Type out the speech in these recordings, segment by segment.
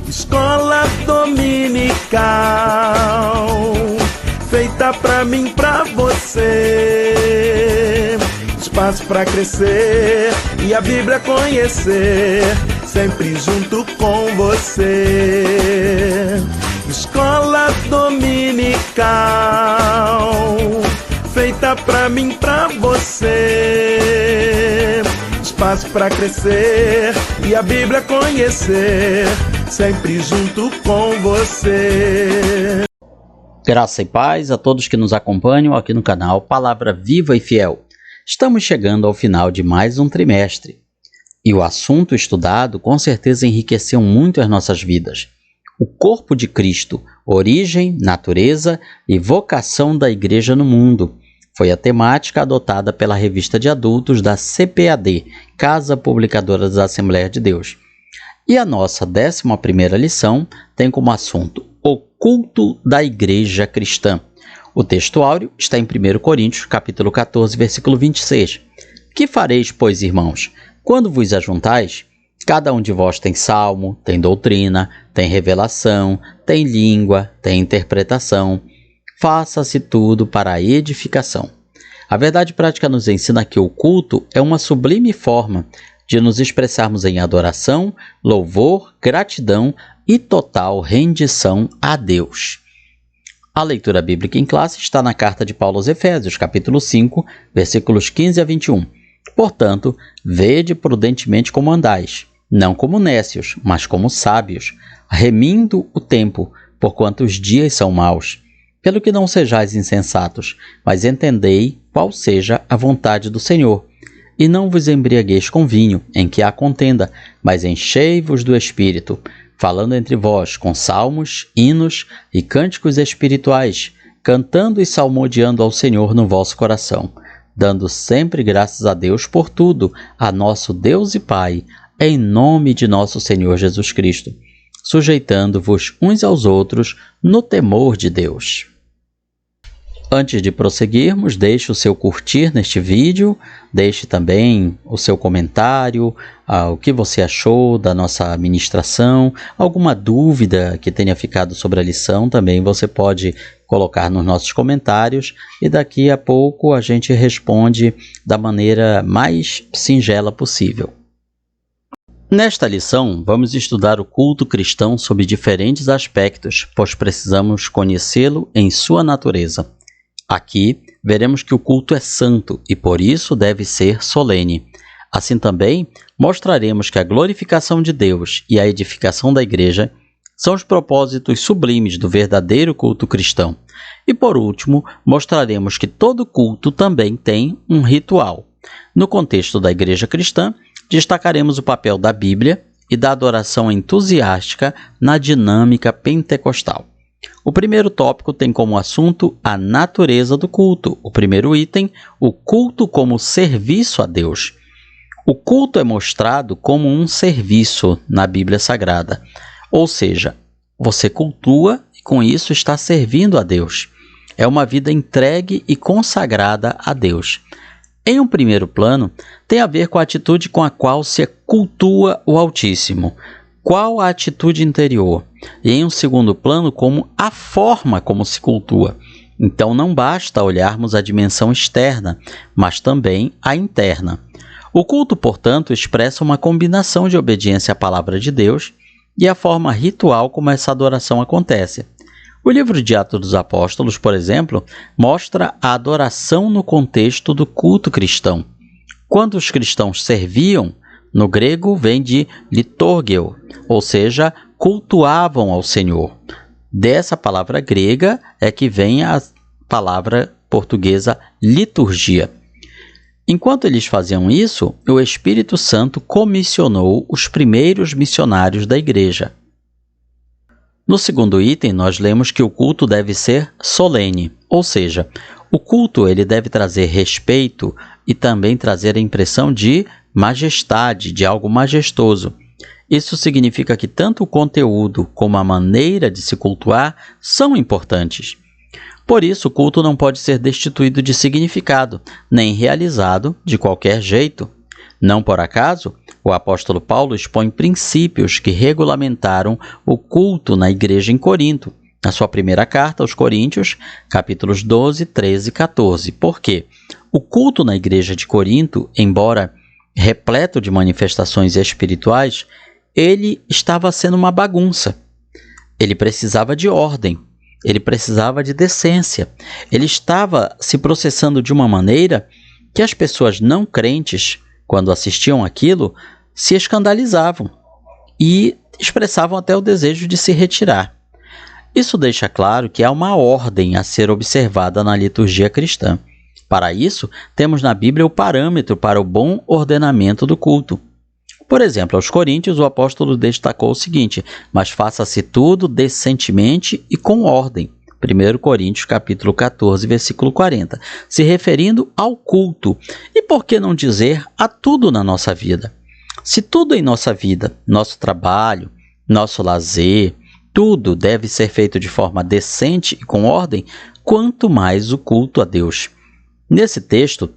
Escola dominical, feita pra mim, pra você. Espaço pra crescer e a Bíblia conhecer, sempre junto com você. Escola dominical, feita pra mim, pra você. Espaço pra crescer e a Bíblia conhecer, sempre junto com você. Graça e paz a todos que nos acompanham aqui no canal Palavra Viva e Fiel. Estamos chegando ao final de mais um trimestre. E o assunto estudado com certeza enriqueceu muito as nossas vidas. O corpo de Cristo, origem, natureza e vocação da Igreja no mundo. Foi a temática adotada pela revista de adultos da CPAD, Casa Publicadora das Assembleias de Deus. E a nossa 11ª lição tem como assunto o culto da Igreja Cristã. O texto áureo está em 1 Coríntios, capítulo 14, versículo 26. Que fareis, pois, irmãos? Quando vos ajuntais, cada um de vós tem salmo, tem doutrina, tem revelação, tem língua, tem interpretação. Faça-se tudo para a edificação. A verdade prática nos ensina que o culto é uma sublime forma de nos expressarmos em adoração, louvor, gratidão e total rendição a Deus. A leitura bíblica em classe está na carta de Paulo aos Efésios, capítulo 5, versículos 15 a 21. Portanto, vede prudentemente como andais, não como nécios, mas como sábios, remindo o tempo, porquanto os dias são maus. Pelo que não sejais insensatos, mas entendei qual seja a vontade do Senhor. E não vos embriagueis com vinho, em que há contenda, mas enchei-vos do Espírito, falando entre vós com salmos, hinos e cânticos espirituais, cantando e salmodiando ao Senhor no vosso coração, dando sempre graças a Deus por tudo, a nosso Deus e Pai, em nome de nosso Senhor Jesus Cristo, sujeitando-vos uns aos outros no temor de Deus. Antes de prosseguirmos, deixe o seu curtir neste vídeo, deixe também o seu comentário, o que você achou da nossa ministração, alguma dúvida que tenha ficado sobre a lição, também você pode colocar nos nossos comentários e daqui a pouco a gente responde da maneira mais singela possível. Nesta lição, vamos estudar o culto cristão sob diferentes aspectos, pois precisamos conhecê-lo em sua natureza. Aqui, veremos que o culto é santo e, por isso, deve ser solene. Assim também, mostraremos que a glorificação de Deus e a edificação da Igreja são os propósitos sublimes do verdadeiro culto cristão. E, por último, mostraremos que todo culto também tem um ritual. No contexto da Igreja cristã, destacaremos o papel da Bíblia e da adoração entusiástica na dinâmica pentecostal. O primeiro tópico tem como assunto a natureza do culto. O primeiro item, o culto como serviço a Deus. O culto é mostrado como um serviço na Bíblia Sagrada. Ou seja, você cultua e com isso está servindo a Deus. É uma vida entregue e consagrada a Deus. Em um primeiro plano, tem a ver com a atitude com a qual se cultua o Altíssimo. Qual a atitude interior? E em um segundo plano, como a forma como se cultua. Então não basta olharmos a dimensão externa, mas também a interna. O culto, portanto, expressa uma combinação de obediência à palavra de Deus e a forma ritual como essa adoração acontece. O livro de Atos dos Apóstolos, por exemplo, mostra a adoração no contexto do culto cristão. Quando os cristãos serviam, no grego vem de liturgeo, ou seja, cultuavam ao Senhor. Dessa palavra grega é que vem a palavra portuguesa liturgia. Enquanto eles faziam isso, o Espírito Santo comissionou os primeiros missionários da igreja. No segundo item, nós lemos que o culto deve ser solene, ou seja, o culto ele deve trazer respeito e também trazer a impressão de majestade, de algo majestoso. Isso significa que tanto o conteúdo como a maneira de se cultuar são importantes. Por isso, o culto não pode ser destituído de significado, nem realizado de qualquer jeito. Não por acaso, O apóstolo Paulo expõe princípios que regulamentaram o culto na igreja em Corinto, na sua primeira carta aos Coríntios, capítulos 12, 13 e 14. Por quê? O culto na igreja de Corinto, embora repleto de manifestações espirituais, ele estava sendo uma bagunça. Ele precisava de ordem, ele precisava de decência. Ele estava se processando de uma maneira que as pessoas não crentes, quando assistiam aquilo, se escandalizavam e expressavam até o desejo de se retirar. Isso deixa claro que há uma ordem a ser observada na liturgia cristã. Para isso, temos na Bíblia o parâmetro para o bom ordenamento do culto. Por exemplo, aos Coríntios, o apóstolo destacou o seguinte: mas faça-se tudo decentemente e com ordem. 1 Coríntios, capítulo 14, versículo 40, se referindo ao culto. E por que não dizer a tudo na nossa vida? Se tudo em nossa vida, nosso trabalho, nosso lazer, tudo deve ser feito de forma decente e com ordem, quanto mais o culto a Deus. Nesse texto,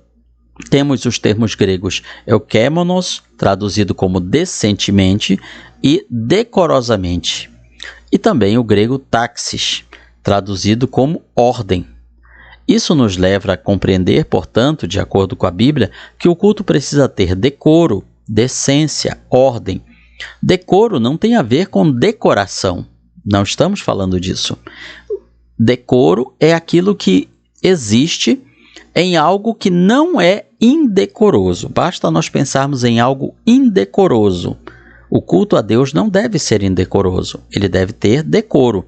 temos os termos gregos eukémonos, traduzido como decentemente, e decorosamente. E também o grego taxis, traduzido como ordem. Isso nos leva a compreender, portanto, de acordo com a Bíblia, que o culto precisa ter decoro, decência, ordem. Decoro não tem a ver com decoração. Não estamos falando disso. Decoro é aquilo que existe em algo que não é indecoroso. Basta nós pensarmos em algo indecoroso. O culto a Deus não deve ser indecoroso. Ele deve ter decoro.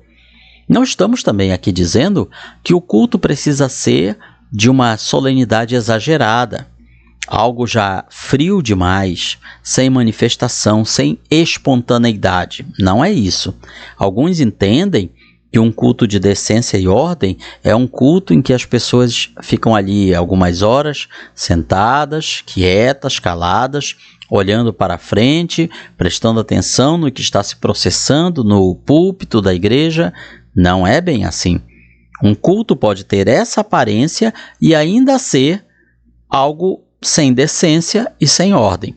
Não estamos também aqui dizendo que o culto precisa ser de uma solenidade exagerada, algo já frio demais, sem manifestação, sem espontaneidade. Não é isso. Alguns entendem que um culto de decência e ordem é um culto em que as pessoas ficam ali algumas horas sentadas, quietas, caladas, olhando para a frente, prestando atenção no que está se processando no púlpito da igreja. Não é bem assim. Um culto pode ter essa aparência e ainda ser algo sem decência e sem ordem.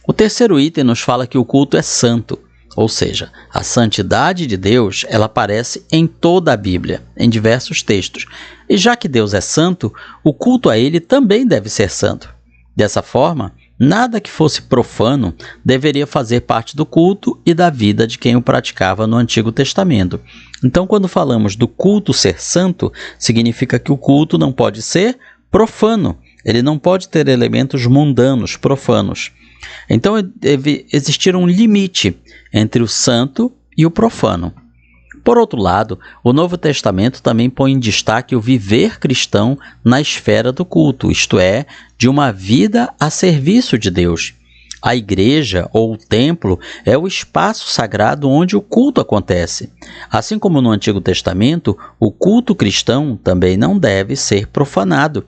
O terceiro item nos fala que o culto é santo, ou seja, a santidade de Deus, ela aparece em toda a Bíblia, em diversos textos. E já que Deus é santo, o culto a Ele também deve ser santo. Dessa forma, nada que fosse profano deveria fazer parte do culto e da vida de quem o praticava no Antigo Testamento. Então, quando falamos do culto ser santo, significa que o culto não pode ser profano. Ele não pode ter elementos mundanos, profanos. Então, deve existir um limite entre o santo e o profano. Por outro lado, o Novo Testamento também põe em destaque o viver cristão na esfera do culto, isto é, de uma vida a serviço de Deus. A igreja ou o templo é o espaço sagrado onde o culto acontece. Assim como no Antigo Testamento, o culto cristão também não deve ser profanado.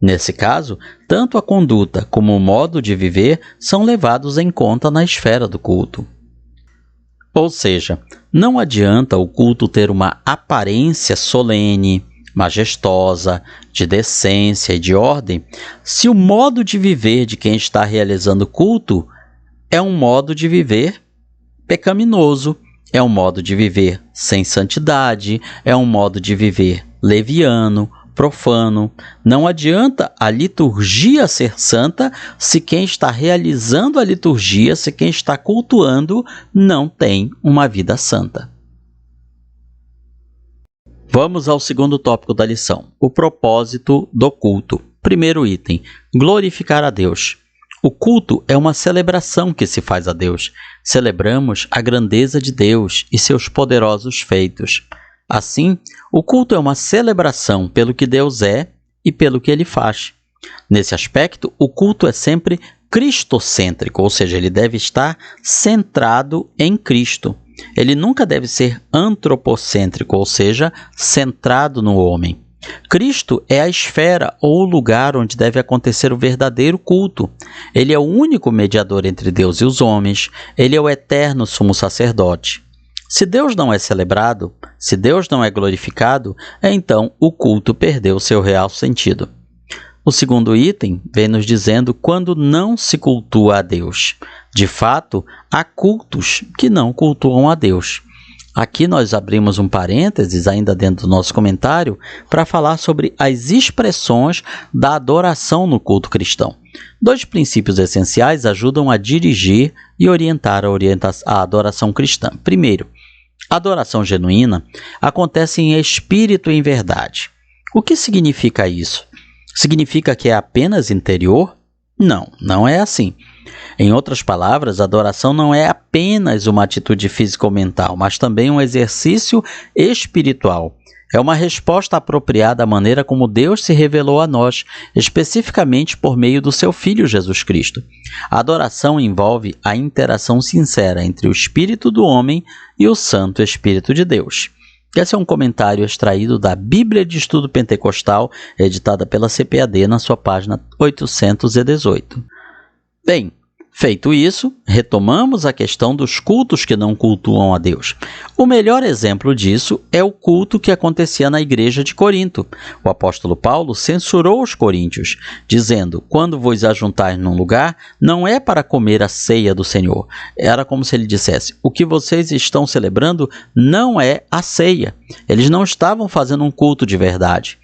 Nesse caso, tanto a conduta como o modo de viver são levados em conta na esfera do culto. Ou seja, não adianta o culto ter uma aparência solene, majestosa, de decência e de ordem, se o modo de viver de quem está realizando o culto é um modo de viver pecaminoso, é um modo de viver sem santidade, é um modo de viver leviano, profano. Não adianta a liturgia ser santa se quem está realizando a liturgia, se quem está cultuando, não tem uma vida santa. Vamos ao segundo tópico da lição, o propósito do culto. Primeiro item, glorificar a Deus. O culto é uma celebração que se faz a Deus. Celebramos a grandeza de Deus e seus poderosos feitos. Assim, o culto é uma celebração pelo que Deus é e pelo que Ele faz. Nesse aspecto, o culto é sempre cristocêntrico, ou seja, ele deve estar centrado em Cristo. Ele nunca deve ser antropocêntrico, ou seja, centrado no homem. Cristo é a esfera ou o lugar onde deve acontecer o verdadeiro culto. Ele é o único mediador entre Deus e os homens. Ele é o eterno sumo sacerdote. Se Deus não é celebrado, se Deus não é glorificado, então o culto perdeu seu real sentido. O segundo item vem nos dizendo quando não se cultua a Deus. De fato, há cultos que não cultuam a Deus. Aqui nós abrimos um parênteses, ainda dentro do nosso comentário, para falar sobre as expressões da adoração no culto cristão. 2 princípios essenciais ajudam a dirigir e orientar a adoração cristã. Primeiro, a adoração genuína acontece em espírito e em verdade. O que significa isso? Significa que é apenas interior? Não, não é assim. Em outras palavras, a adoração não é apenas uma atitude física ou mental, mas também um exercício espiritual. É uma resposta apropriada à maneira como Deus se revelou a nós, especificamente por meio do seu Filho Jesus Cristo. A adoração envolve a interação sincera entre o espírito do homem e o Santo Espírito de Deus. Esse é um comentário extraído da Bíblia de Estudo Pentecostal, editada pela CPAD na sua página 818. Bem, feito isso, retomamos a questão dos cultos que não cultuam a Deus. O melhor exemplo disso é o culto que acontecia na igreja de Corinto. O apóstolo Paulo censurou os coríntios, dizendo: quando vos ajuntais num lugar, não é para comer a ceia do Senhor. Era como se ele dissesse: o que vocês estão celebrando não é a ceia. Eles não estavam fazendo um culto de verdade.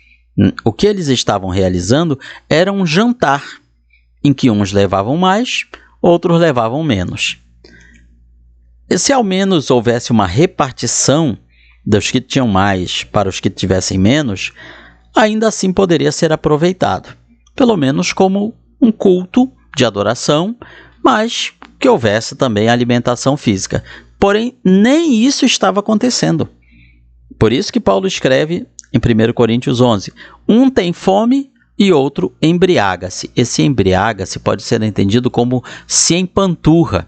O que eles estavam realizando era um jantar, em que uns levavam mais, outros levavam menos. E se ao menos houvesse uma repartição dos que tinham mais para os que tivessem menos, ainda assim poderia ser aproveitado, pelo menos como um culto de adoração, mas que houvesse também alimentação física. Porém, nem isso estava acontecendo. Por isso que Paulo escreve em 1 Coríntios 11, um tem fome e outro embriaga-se. Esse embriaga-se pode ser entendido como se empanturra,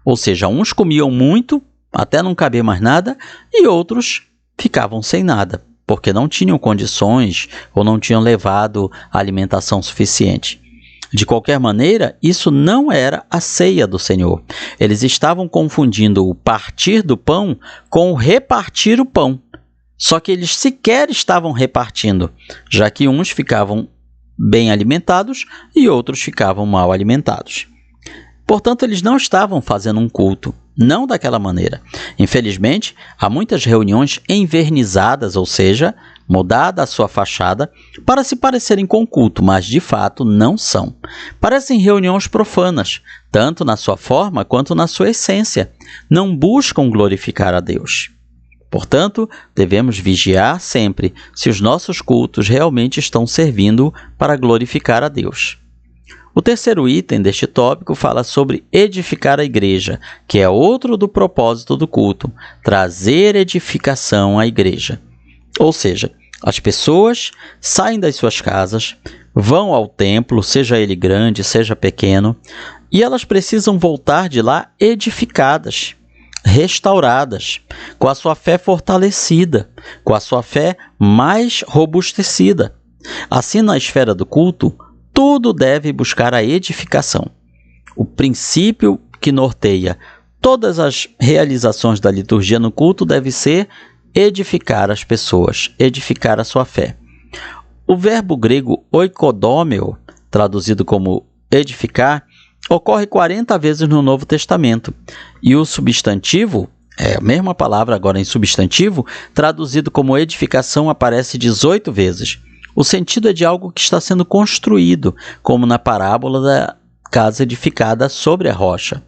ou seja, uns comiam muito, até não caber mais nada, e outros ficavam sem nada, porque não tinham condições ou não tinham levado alimentação suficiente. De qualquer maneira, isso não era a ceia do Senhor. Eles estavam confundindo o partir do pão com o repartir o pão. Só que eles sequer estavam repartindo, já que uns ficavam bem alimentados e outros ficavam mal alimentados. Portanto, eles não estavam fazendo um culto, não daquela maneira. Infelizmente, há muitas reuniões envernizadas, ou seja, mudada a sua fachada, para se parecerem com culto, mas de fato não são. Parecem reuniões profanas, tanto na sua forma quanto na sua essência. Não buscam glorificar a Deus. Portanto, devemos vigiar sempre se os nossos cultos realmente estão servindo para glorificar a Deus. O terceiro item deste tópico fala sobre edificar a igreja, que é outro do propósito do culto, trazer edificação à igreja. Ou seja, as pessoas saem das suas casas, vão ao templo, seja ele grande, seja pequeno, e elas precisam voltar de lá edificadas, restauradas, com a sua fé fortalecida, com a sua fé mais robustecida. Assim, na esfera do culto, tudo deve buscar a edificação. O princípio que norteia todas as realizações da liturgia no culto deve ser edificar as pessoas, edificar a sua fé. O verbo grego oikodomeo, traduzido como edificar, ocorre 40 vezes no Novo Testamento, e o substantivo, a mesma palavra agora em substantivo, traduzido como edificação, aparece 18 vezes. O sentido é de algo que está sendo construído, como na parábola da casa edificada sobre a rocha.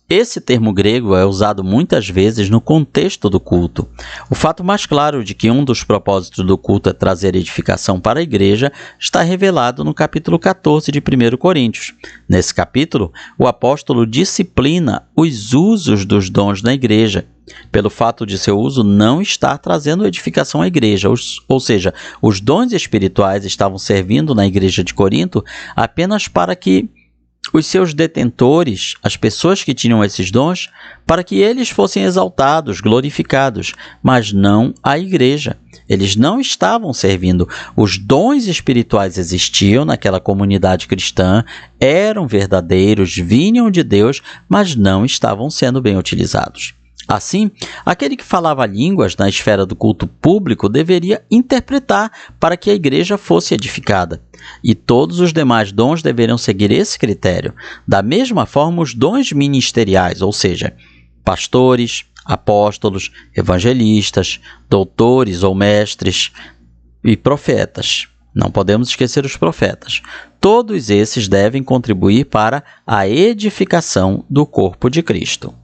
Esse termo grego é usado muitas vezes no contexto do culto. O fato mais claro de que um dos propósitos do culto é trazer edificação para a igreja está revelado no capítulo 14 de 1 Coríntios. Nesse capítulo, o apóstolo disciplina os usos dos dons na igreja, pelo fato de seu uso não estar trazendo edificação à igreja, ou seja, os dons espirituais estavam servindo na igreja de Corinto apenas para que os seus detentores, as pessoas que tinham esses dons, para que eles fossem exaltados, glorificados, mas não a igreja. Eles não estavam servindo. Os dons espirituais existiam naquela comunidade cristã, eram verdadeiros, vinham de Deus, mas não estavam sendo bem utilizados. Assim, aquele que falava línguas na esfera do culto público deveria interpretar para que a igreja fosse edificada. E todos os demais dons deveriam seguir esse critério. Da mesma forma, os dons ministeriais, ou seja, pastores, apóstolos, evangelistas, doutores ou mestres e profetas. Não podemos esquecer os profetas. Todos esses devem contribuir para a edificação do corpo de Cristo.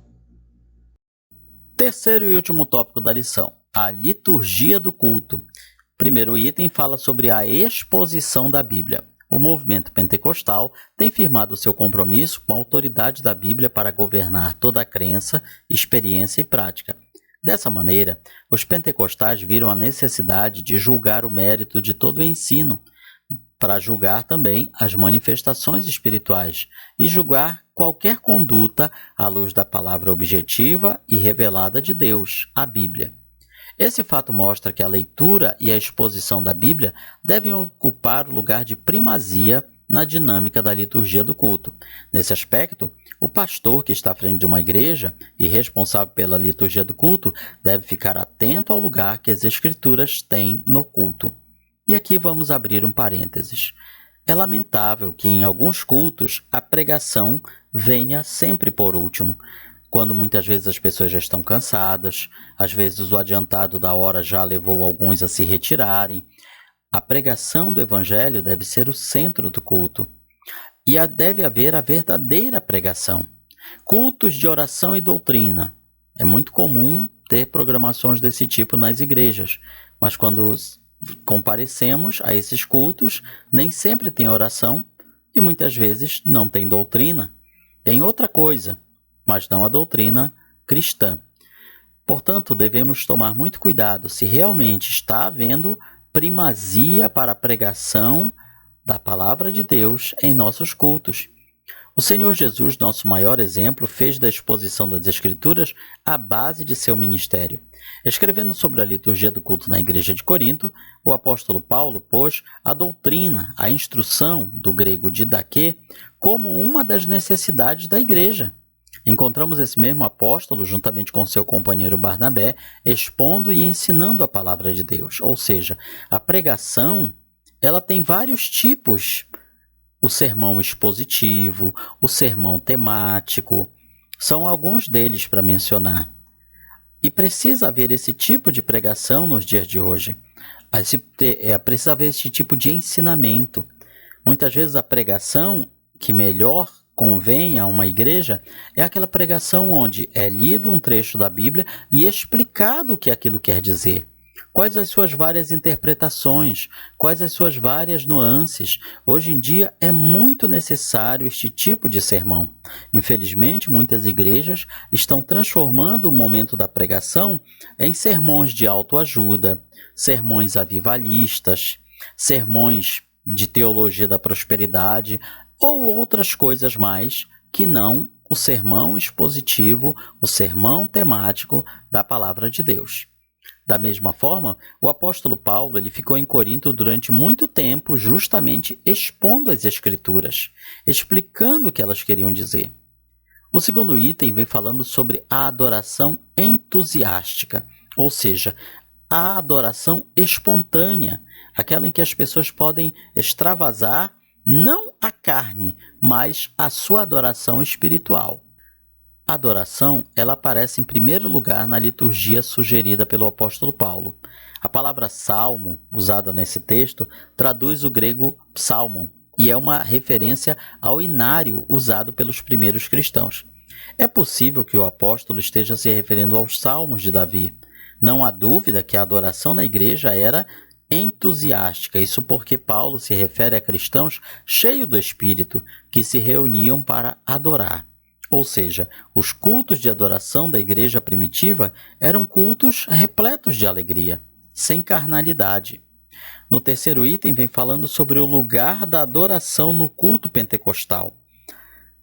Terceiro e último tópico da lição, a liturgia do culto. O primeiro item fala sobre a exposição da Bíblia. O movimento pentecostal tem firmado seu compromisso com a autoridade da Bíblia para governar toda a crença, experiência e prática. Dessa maneira, os pentecostais viram a necessidade de julgar o mérito de todo o ensino, para julgar também as manifestações espirituais e julgar qualquer conduta à luz da palavra objetiva e revelada de Deus, a Bíblia. Esse fato mostra que a leitura e a exposição da Bíblia devem ocupar o lugar de primazia na dinâmica da liturgia do culto. Nesse aspecto, o pastor que está à frente de uma igreja e responsável pela liturgia do culto deve ficar atento ao lugar que as Escrituras têm no culto. E aqui vamos abrir um parênteses. É lamentável que em alguns cultos a pregação venha sempre por último, quando muitas vezes as pessoas já estão cansadas, às vezes o adiantado da hora já levou alguns a se retirarem. A pregação do Evangelho deve ser o centro do culto. E deve haver a verdadeira pregação. Cultos de oração e doutrina. É muito comum ter programações desse tipo nas igrejas, mas quando comparecemos a esses cultos, nem sempre tem oração e muitas vezes não tem doutrina. Tem outra coisa, mas não a doutrina cristã. Portanto, devemos tomar muito cuidado se realmente está havendo primazia para a pregação da palavra de Deus em nossos cultos. O Senhor Jesus, nosso maior exemplo, fez da exposição das Escrituras a base de seu ministério. Escrevendo sobre a liturgia do culto na igreja de Corinto, o apóstolo Paulo pôs a doutrina, a instrução, do grego didaquê, como uma das necessidades da igreja. Encontramos esse mesmo apóstolo, juntamente com seu companheiro Barnabé, expondo e ensinando a palavra de Deus. Ou seja, a pregação ela tem vários tipos. O sermão expositivo, o sermão temático, são alguns deles para mencionar. E precisa haver esse tipo de pregação nos dias de hoje. Precisa haver esse tipo de ensinamento. Muitas vezes a pregação que melhor convém a uma igreja é aquela pregação onde é lido um trecho da Bíblia e explicado o que aquilo quer dizer. Quais as suas várias interpretações, quais as suas várias nuances. Hoje em dia é muito necessário este tipo de sermão. Infelizmente, muitas igrejas estão transformando o momento da pregação em sermões de autoajuda, sermões avivalistas, sermões de teologia da prosperidade ou outras coisas mais que não o sermão expositivo, o sermão temático da palavra de Deus. Da mesma forma, o apóstolo Paulo ficou em Corinto durante muito tempo justamente expondo as Escrituras, explicando o que elas queriam dizer. O segundo item vem falando sobre a adoração entusiástica, ou seja, a adoração espontânea, aquela em que as pessoas podem extravasar não a carne, mas a sua adoração espiritual. A adoração, ela aparece em primeiro lugar na liturgia sugerida pelo apóstolo Paulo. A palavra salmo, usada nesse texto, traduz o grego psalmon e é uma referência ao inário usado pelos primeiros cristãos. É possível que o apóstolo esteja se referindo aos salmos de Davi. Não há dúvida que a adoração na igreja era entusiástica, isso porque Paulo se refere a cristãos cheios do Espírito, que se reuniam para adorar. Ou seja, os cultos de adoração da igreja primitiva eram cultos repletos de alegria, sem carnalidade. No terceiro item vem falando sobre o lugar da adoração no culto pentecostal.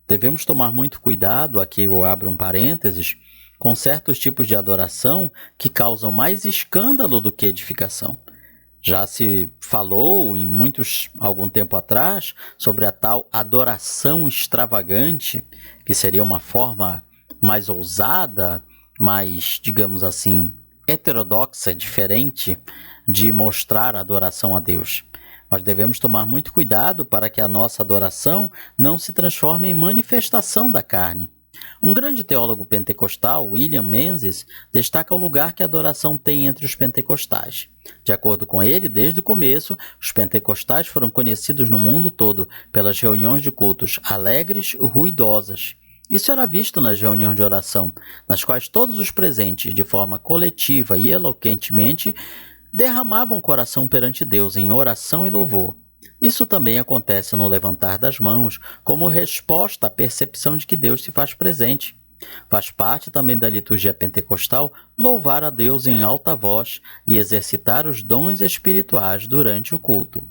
Devemos tomar muito cuidado, aqui eu abro um parênteses, com certos tipos de adoração que causam mais escândalo do que edificação. Já se falou algum tempo atrás sobre a tal adoração extravagante, que seria uma forma mais ousada mais, digamos assim, heterodoxa, diferente de mostrar adoração a Deus. Nós devemos tomar muito cuidado para que a nossa adoração não se transforme em manifestação da carne. Um grande teólogo pentecostal, William Menzies, destaca o lugar que a adoração tem entre os pentecostais. De acordo com ele, desde o começo, os pentecostais foram conhecidos no mundo todo pelas reuniões de cultos alegres e ruidosas. Isso era visto nas reuniões de oração, nas quais todos os presentes, de forma coletiva e eloquentemente, derramavam o coração perante Deus em oração e louvor. Isso também acontece no levantar das mãos, como resposta à percepção de que Deus se faz presente. Faz parte também da liturgia pentecostal louvar a Deus em alta voz e exercitar os dons espirituais durante o culto.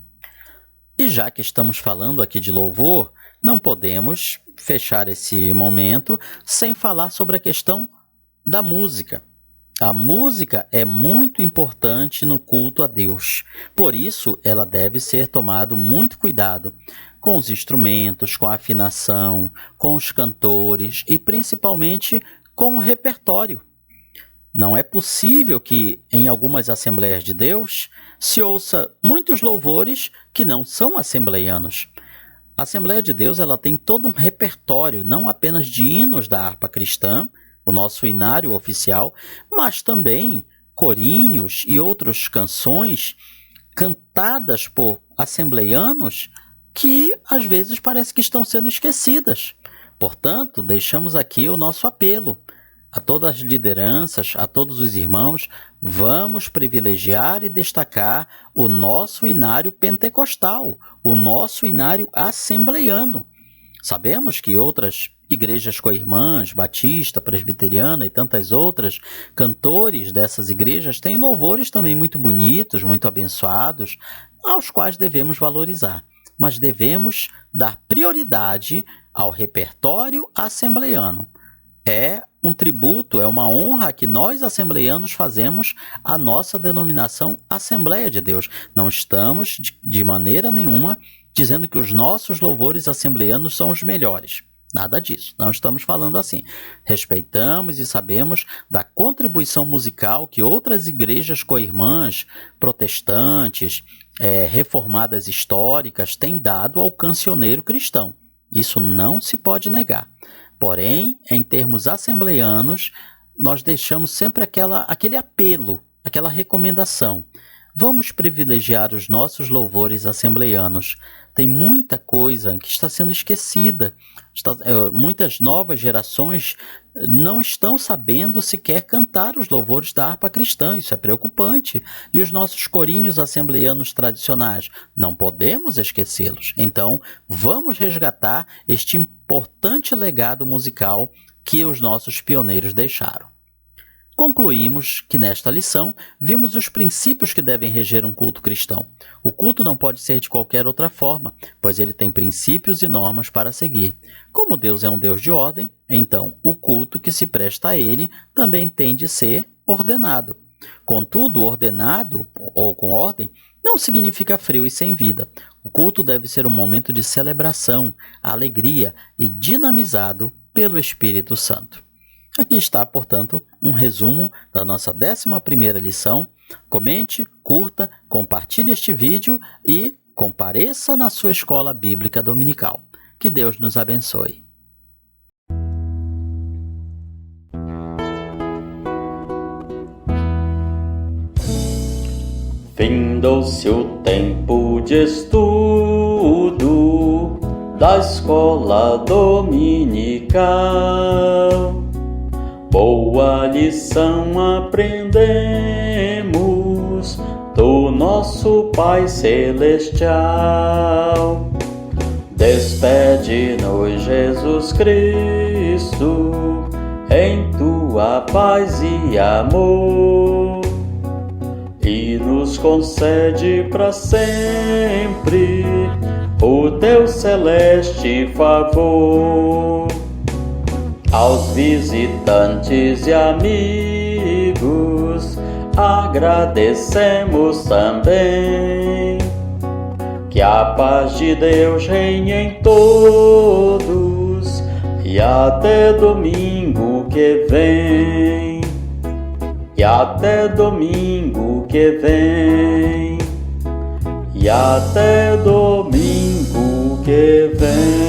E já que estamos falando aqui de louvor, não podemos fechar esse momento sem falar sobre a questão da música. A música é muito importante no culto a Deus. Por isso, ela deve ser tomado muito cuidado com os instrumentos, com a afinação, com os cantores e principalmente com o repertório. Não é possível que, em algumas Assembleias de Deus, se ouça muitos louvores que não são assembleianos. A Assembleia de Deus ela tem todo um repertório, não apenas de hinos da harpa cristã, o nosso inário oficial, mas também corinhos e outras canções cantadas por assembleianos que às vezes parece que estão sendo esquecidas. Portanto, deixamos aqui o nosso apelo a todas as lideranças, a todos os irmãos, vamos privilegiar e destacar o nosso inário pentecostal, o nosso inário assembleiano. Sabemos que outras igrejas co-irmãs, batista, presbiteriana e tantas outras, cantores dessas igrejas têm louvores também muito bonitos, muito abençoados, aos quais devemos valorizar. Mas devemos dar prioridade ao repertório assembleiano. É um tributo, é uma honra que nós assembleianos fazemos à nossa denominação Assembleia de Deus. Não estamos, de maneira nenhuma, dizendo que os nossos louvores assembleianos são os melhores. Nada disso, não estamos falando assim. Respeitamos e sabemos da contribuição musical que outras igrejas co-irmãs, protestantes, reformadas históricas têm dado ao cancioneiro cristão. Isso não se pode negar. Porém, em termos assembleianos, nós deixamos sempre aquele apelo, aquela recomendação. Vamos privilegiar os nossos louvores assembleianos. Tem muita coisa que está sendo esquecida. Muitas novas gerações não estão sabendo sequer cantar os louvores da harpa cristã. Isso é preocupante. E os nossos corinhos assembleianos tradicionais? Não podemos esquecê-los. Então, vamos resgatar este importante legado musical que os nossos pioneiros deixaram. Concluímos que nesta lição vimos os princípios que devem reger um culto cristão. O culto não pode ser de qualquer outra forma, pois ele tem princípios e normas para seguir. Como Deus é um Deus de ordem, então o culto que se presta a ele também tem de ser ordenado. Contudo, ordenado, ou com ordem, não significa frio e sem vida. O culto deve ser um momento de celebração, alegria e dinamizado pelo Espírito Santo. Aqui está, portanto, um resumo da nossa 11ª lição. Comente, curta, compartilhe este vídeo e compareça na sua escola bíblica dominical. Que Deus nos abençoe. Findou-se o tempo de estudo da escola dominical. Boa lição aprendemos do nosso Pai Celestial. Despede-nos, Jesus Cristo, em tua paz e amor, e nos concede para sempre o teu celeste favor. Aos visitantes e amigos agradecemos também. Que a paz de Deus reine em todos e até domingo que vem. e até domingo que vem. E até domingo que vem.